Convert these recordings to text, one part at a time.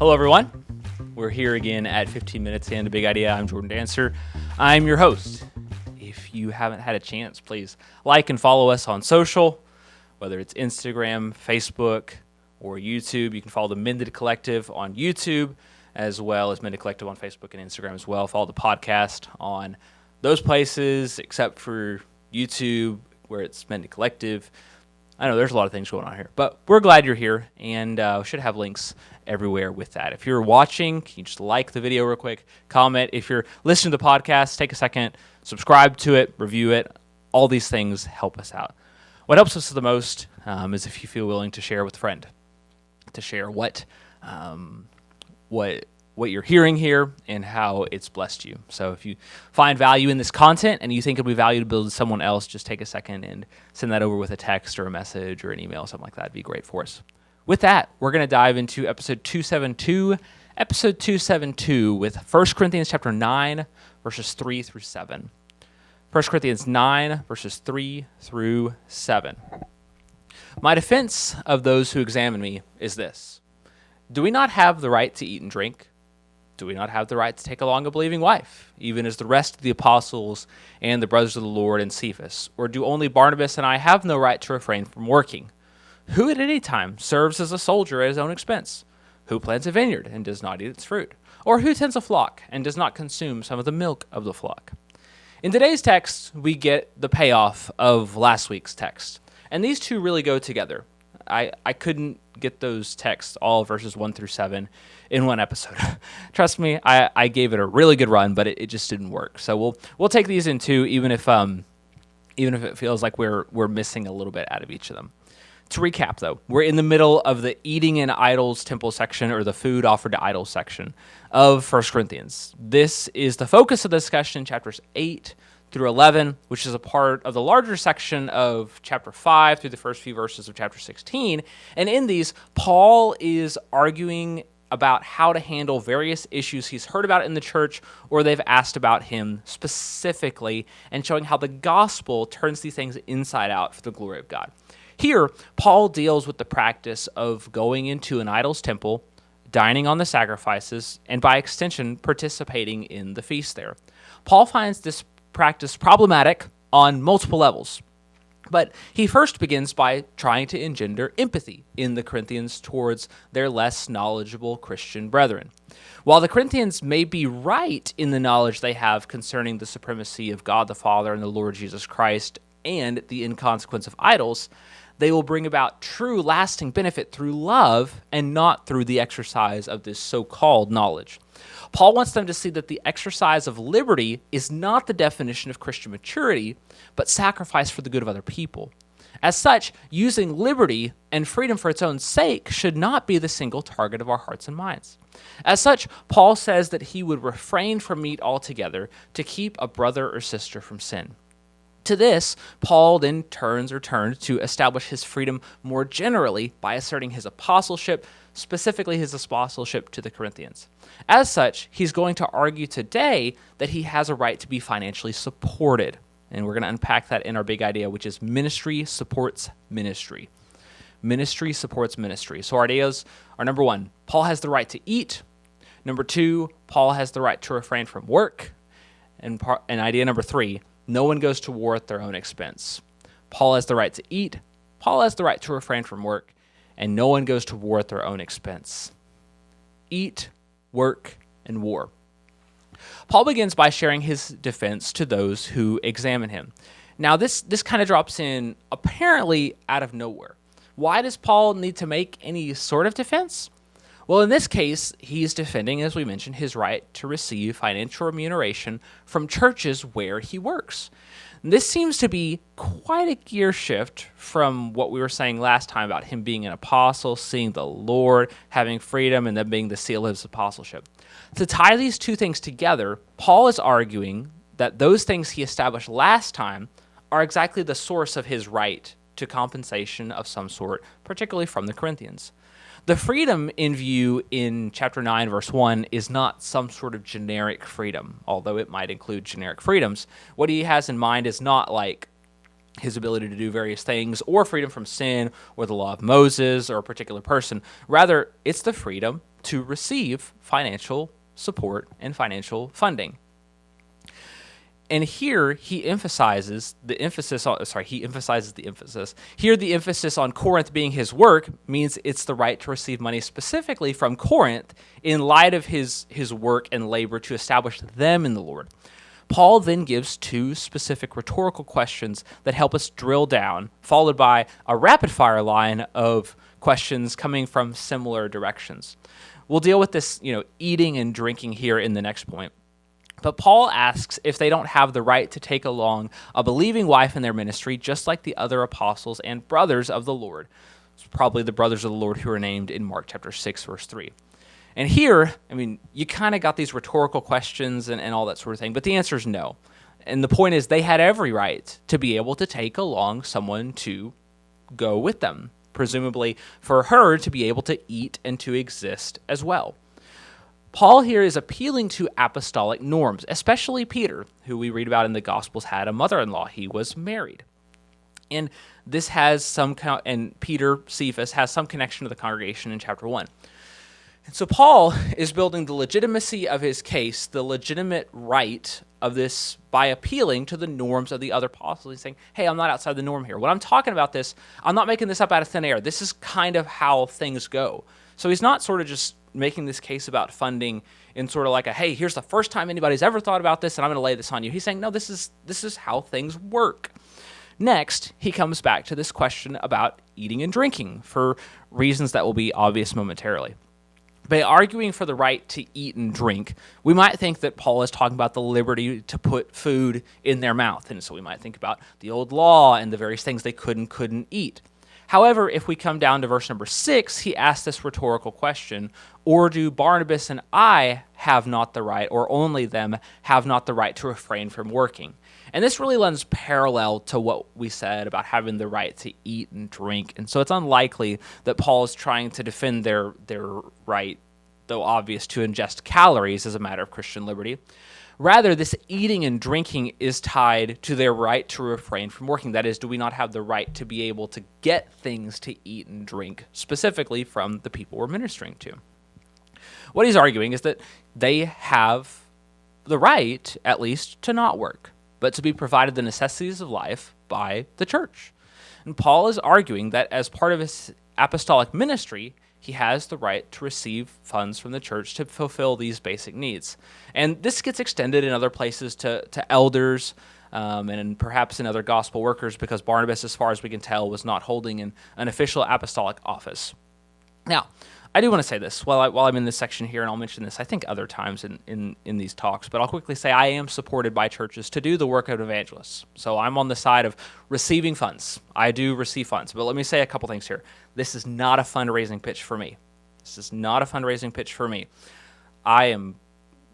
Hello, everyone. We're here again at 15 Minutes and a Big Idea. I'm Jordan Dancer. I'm your host. If you haven't had a chance, please like and follow us on social, whether it's Instagram, Facebook, or YouTube. You can follow the Mended Collective on YouTube, as well as Mended Collective on Facebook and Instagram as well. Follow the podcast on those places, except for YouTube, where it's Mended Collective. I know there's a lot of things going on here, but we're glad you're here, and we should have links everywhere with that. If you're watching, can you just like the video real quick, comment. If you're listening to the podcast, take a second, subscribe to it, review it. All these things help us out. What helps us the most is if you feel willing to share with a friend, to share what you're hearing here and how it's blessed you. So if you find value in this content and you think it'll be valuable to someone else, just take a second and send that over with a text or a message or an email, something like that. It'd be great for us. With that, we're going to dive into episode 272. Episode 272 with 1 Corinthians chapter 9, verses 3 through 7. 1 Corinthians 9, verses 3 through 7. My defense of those who examine me is this: do we not have the right to eat and drink? Do we not have the right to take along a believing wife, even as the rest of the apostles and the brothers of the Lord and Cephas? Or do only Barnabas and I have no right to refrain from working? Who at any time serves as a soldier at his own expense? Who plants a vineyard and does not eat its fruit? Or who tends a flock and does not consume some of the milk of the flock? In today's text, we get the payoff of last week's text. And these two really go together. I couldn't get those texts, all verses 1 through 7, in one episode. Trust me, I gave it a really good run, but it just didn't work. So we'll take these in two, even if it feels like we're missing a little bit out of each of them. To recap, though, we're in the middle of the eating in idols temple section, or the food offered to idols section of 1 Corinthians. This is the focus of the discussion in chapters 8 through 11, which is a part of the larger section of chapter 5 through the first few verses of chapter 16. And in these, Paul is arguing about how to handle various issues he's heard about in the church or they've asked about him specifically, and showing how the gospel turns these things inside out for the glory of God. Here, Paul deals with the practice of going into an idol's temple, dining on the sacrifices, and by extension, participating in the feast there. Paul finds this practice problematic on multiple levels. But he first begins by trying to engender empathy in the Corinthians towards their less knowledgeable Christian brethren. While the Corinthians may be right in the knowledge they have concerning the supremacy of God the Father and the Lord Jesus Christ and the inconsequence of idols, they will bring about true lasting benefit through love and not through the exercise of this so-called knowledge. Paul wants them to see that the exercise of liberty is not the definition of Christian maturity, but sacrifice for the good of other people. As such, using liberty and freedom for its own sake should not be the single target of our hearts and minds. As such, Paul says that he would refrain from meat altogether to keep a brother or sister from sin. To this, Paul then turned to establish his freedom more generally by asserting his apostleship, specifically his apostleship to the Corinthians. As such, he's going to argue today that he has a right to be financially supported. And we're going to unpack that in our big idea, which is ministry supports ministry. Ministry supports ministry. So our ideas are: number one, Paul has the right to eat. Number two, Paul has the right to refrain from work. And idea number three, no one goes to war at their own expense. Paul has the right to eat. Paul has the right to refrain from work. And no one goes to war at their own expense. Eat, work, and war. Paul begins by sharing his defense to those who examine him. Now, this kind of drops in apparently out of nowhere. Why does Paul need to make any sort of defense? Well, in this case, he's defending, as we mentioned, his right to receive financial remuneration from churches where he works. This seems to be quite a gear shift from what we were saying last time about him being an apostle, seeing the Lord, having freedom, and then being the seal of his apostleship. To tie these two things together, Paul is arguing that those things he established last time are exactly the source of his right to compensation of some sort, particularly from the Corinthians. The freedom in view in chapter 9, verse 1 is not some sort of generic freedom, although it might include generic freedoms. What he has in mind is not like his ability to do various things, or freedom from sin, or the law of Moses, or a particular person. Rather, it's the freedom to receive financial support and financial funding. And here he emphasizes the emphasis on, Here the emphasis on Corinth being his work means it's the right to receive money specifically from Corinth in light of his work and labor to establish them in the Lord. Paul then gives two specific rhetorical questions that help us drill down, followed by a rapid-fire line of questions coming from similar directions. We'll deal with this, eating and drinking here in the next point. But Paul asks if they don't have the right to take along a believing wife in their ministry, just like the other apostles and brothers of the Lord. It's probably the brothers of the Lord who are named in Mark chapter 6, verse 3. And here, you kind of got these rhetorical questions and all that sort of thing, but the answer is no. And the point is they had every right to be able to take along someone to go with them, presumably for her to be able to eat and to exist as well. Paul here is appealing to apostolic norms, especially Peter, who we read about in the Gospels had a mother-in-law. He was married. And this has and Peter, Cephas, has some connection to the congregation in chapter 1. And so Paul is building the legitimacy of his case, the legitimate right of this, by appealing to the norms of the other apostles. He's saying, hey, I'm not outside the norm here. When I'm talking about this, I'm not making this up out of thin air. This is kind of how things go. So he's not sort of just making this case about funding in sort of like a, hey, here's the first time anybody's ever thought about this, and I'm going to lay this on you. He's saying, no, this is how things work. Next, he comes back to this question about eating and drinking for reasons that will be obvious momentarily. By arguing for the right to eat and drink, we might think that Paul is talking about the liberty to put food in their mouth. And so we might think about the old law and the various things they could and couldn't eat. However, if we come down to verse number 6, he asks this rhetorical question, or do Barnabas and I have not the right, or only them have not the right to refrain from working? And this really lends parallel to what we said about having the right to eat and drink. And so it's unlikely that Paul is trying to defend their right, though obvious, to ingest calories as a matter of Christian liberty. Rather, this eating and drinking is tied to their right to refrain from working. That is, do we not have the right to be able to get things to eat and drink, specifically from the people we're ministering to? What he's arguing is that they have the right, at least, to not work, but to be provided the necessities of life by the church. And Paul is arguing that as part of his apostolic ministry, he has the right to receive funds from the church to fulfill these basic needs. And this gets extended in other places to elders and perhaps in other gospel workers, because Barnabas, as far as we can tell, was not holding an official apostolic office. Now, I do want to say this while I'm in this section here, and I'll mention this, I think, other times in these talks, but I'll quickly say I am supported by churches to do the work of evangelists. So I'm on the side of receiving funds. I do receive funds, but let me say a couple things here. This is not a fundraising pitch for me. I am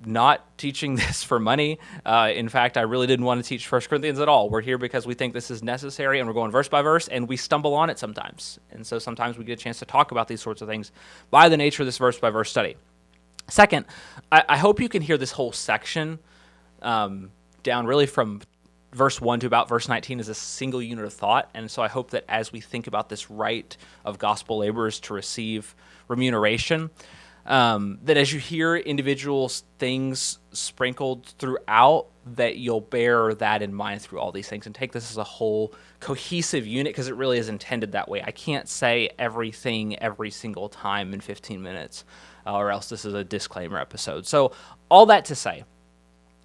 not teaching this for money. In fact, I really didn't want to teach 1 Corinthians at all. We're here because we think this is necessary, and we're going verse by verse, and we stumble on it sometimes. And so sometimes we get a chance to talk about these sorts of things by the nature of this verse by verse study. Second, I hope you can hear this whole section down really from verse 1 to about verse 19 as a single unit of thought. And so I hope that as we think about this right of gospel laborers to receive remuneration, that as you hear individual things sprinkled throughout, that you'll bear that in mind through all these things and take this as a whole cohesive unit, because it really is intended that way. I can't say everything every single time in 15 minutes, or else this is a disclaimer episode. So all that to say,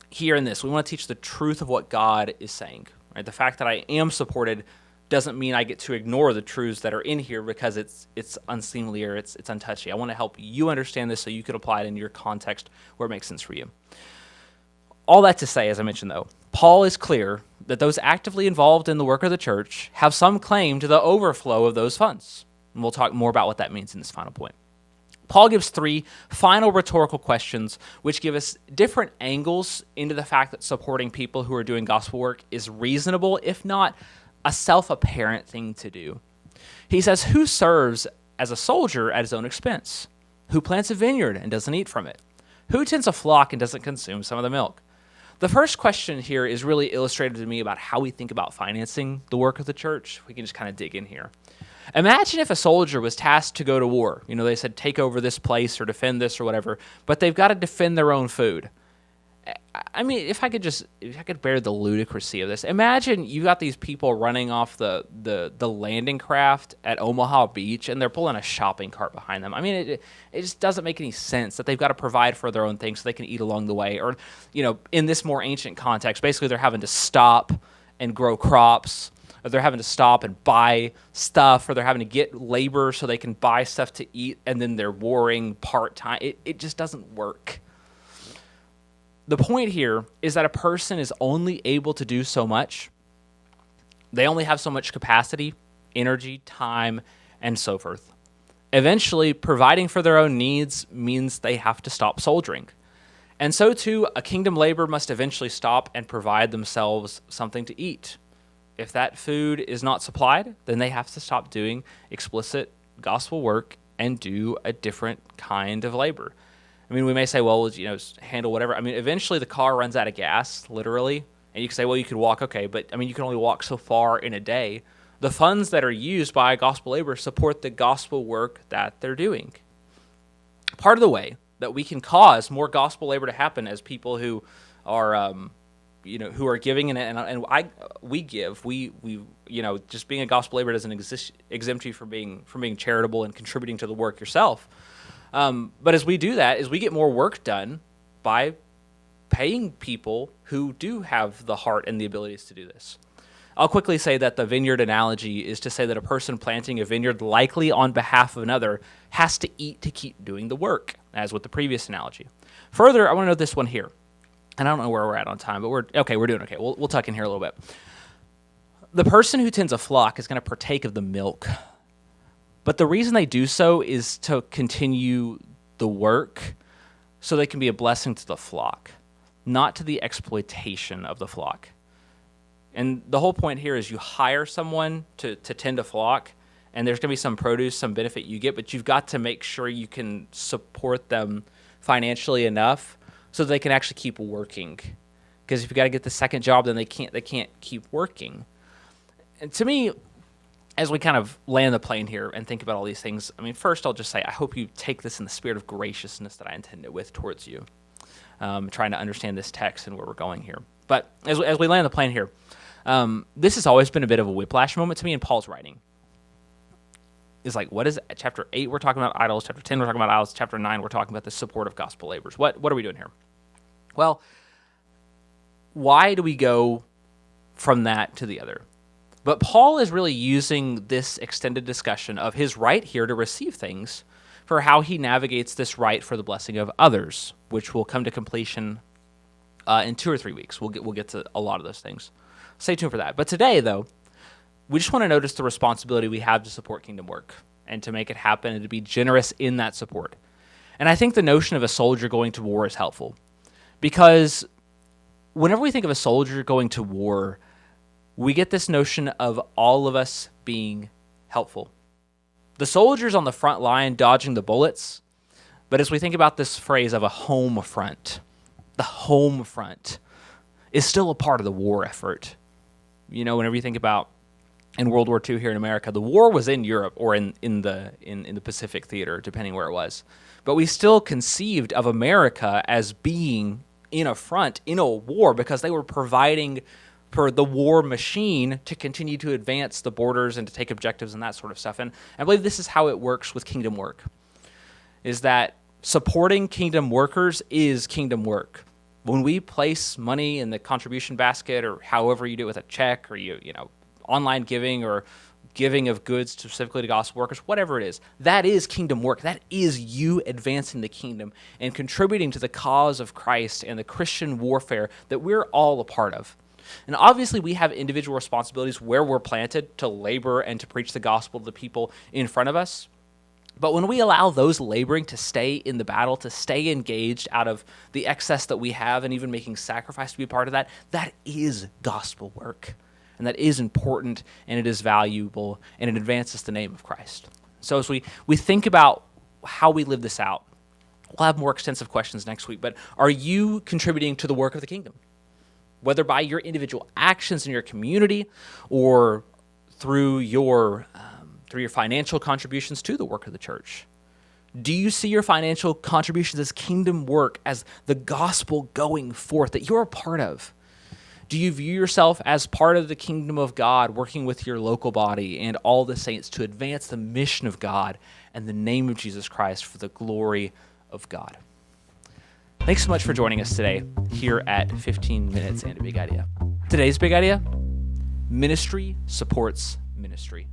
here in this, we want to teach the truth of what God is saying. Right? The fact that I am supported doesn't mean I get to ignore the truths that are in here because it's unseemly or it's untouchy. I want to help you understand this so you can apply it in your context where it makes sense for you. All that to say, as I mentioned though, Paul is clear that those actively involved in the work of the church have some claim to the overflow of those funds. And we'll talk more about what that means in this final point. Paul gives 3 final rhetorical questions which give us different angles into the fact that supporting people who are doing gospel work is reasonable, if not a self-apparent thing to do. He says, who serves as a soldier at his own expense? Who plants a vineyard and doesn't eat from it? Who tends a flock and doesn't consume some of the milk? The first question here is really illustrated to me about how we think about financing the work of the church. We can just kind of dig in here. Imagine if a soldier was tasked to go to war. They said, take over this place or defend this or whatever, but they've got to defend their own food. I mean, if I could bear the ludicrousy of this, imagine you got these people running off the landing craft at Omaha Beach, and they're pulling a shopping cart behind them. I mean, it just doesn't make any sense that they've got to provide for their own things so they can eat along the way. Or, in this more ancient context, basically they're having to stop and grow crops, or they're having to stop and buy stuff, or they're having to get labor so they can buy stuff to eat, and then they're warring part-time. It just doesn't work. The point here is that a person is only able to do so much. They only have so much capacity, energy, time, and so forth. Eventually, providing for their own needs means they have to stop soldiering. And so too, a kingdom laborer must eventually stop and provide themselves something to eat. If that food is not supplied, then they have to stop doing explicit gospel work and do a different kind of labor. I mean, we may say, well, handle whatever. I mean, eventually the car runs out of gas, literally. And you can say, well, you could walk, okay, but I mean, you can only walk so far in a day. The funds that are used by gospel laborers support the gospel work that they're doing. Part of the way that we can cause more gospel labor to happen as people who are, who are giving we give, just being a gospel laborer doesn't exempt you from being charitable and contributing to the work yourself. But as we do that, is we get more work done by paying people who do have the heart and the abilities to do this. I'll quickly say that the vineyard analogy is to say that a person planting a vineyard likely on behalf of another has to eat to keep doing the work, as with the previous analogy. Further, I want to note this one here. And I don't know where we're at on time, but we're doing okay. We'll tuck in here a little bit. The person who tends a flock is going to partake of the milk. But the reason they do so is to continue the work so they can be a blessing to the flock, not to the exploitation of the flock. And the whole point here is you hire someone to tend a flock, and there's going to be some produce, some benefit you get, but you've got to make sure you can support them financially enough so they can actually keep working. Because if you've got to get the second job, then they can't keep working. And to me, as we kind of land the plane here and think about all these things, I mean, first I'll just say I hope you take this in the spirit of graciousness that I intend it with towards you, trying to understand this text and where we're going here. But as we land the plane here, this has always been a bit of a whiplash moment to me in Paul's writing. It's like, what is it? Chapter 8, we're talking about idols. Chapter 10, we're talking about idols. Chapter 9, we're talking about the support of gospel laborers. What are we doing here? Well, why do we go from that to the other? But Paul is really using this extended discussion of his right here to receive things for how he navigates this right for the blessing of others, which will come to completion in 2 or 3 weeks. We'll get to a lot of those things. Stay tuned for that. But today, though, we just want to notice the responsibility we have to support kingdom work and to make it happen and to be generous in that support. And I think the notion of a soldier going to war is helpful because whenever we think of a soldier going to war, we get this notion of all of us being helpful. The soldiers on the front line dodging the bullets, but as we think about this phrase of a home front, the home front is still a part of the war effort. Whenever you think about in World War II here in America, the war was in Europe or in the Pacific theater, depending where it was. But we still conceived of America as being in a front, in a war, because they were providing for the war machine to continue to advance the borders and to take objectives and that sort of stuff. And I believe this is how it works with kingdom work, is that supporting kingdom workers is kingdom work. When we place money in the contribution basket or however you do it with a check or online giving or giving of goods specifically to gospel workers, whatever it is, that is kingdom work. That is you advancing the kingdom and contributing to the cause of Christ and the Christian warfare that we're all a part of. And obviously we have individual responsibilities where we're planted to labor and to preach the gospel to the people in front of us. But when we allow those laboring to stay in the battle, to stay engaged out of the excess that we have and even making sacrifice to be part of that, that is gospel work. And that is important and it is valuable and it advances the name of Christ. So as we think about how we live this out, we'll have more extensive questions next week, but are you contributing to the work of the kingdom? whether by your individual actions in your community or through your financial contributions to the work of the church? Do you see your financial contributions as kingdom work, as the gospel going forth that you're a part of? Do you view yourself as part of the kingdom of God, working with your local body and all the saints to advance the mission of God and the name of Jesus Christ for the glory of God? Thanks so much for joining us today here at 15 Minutes and a Big Idea. Today's big idea: ministry supports ministry.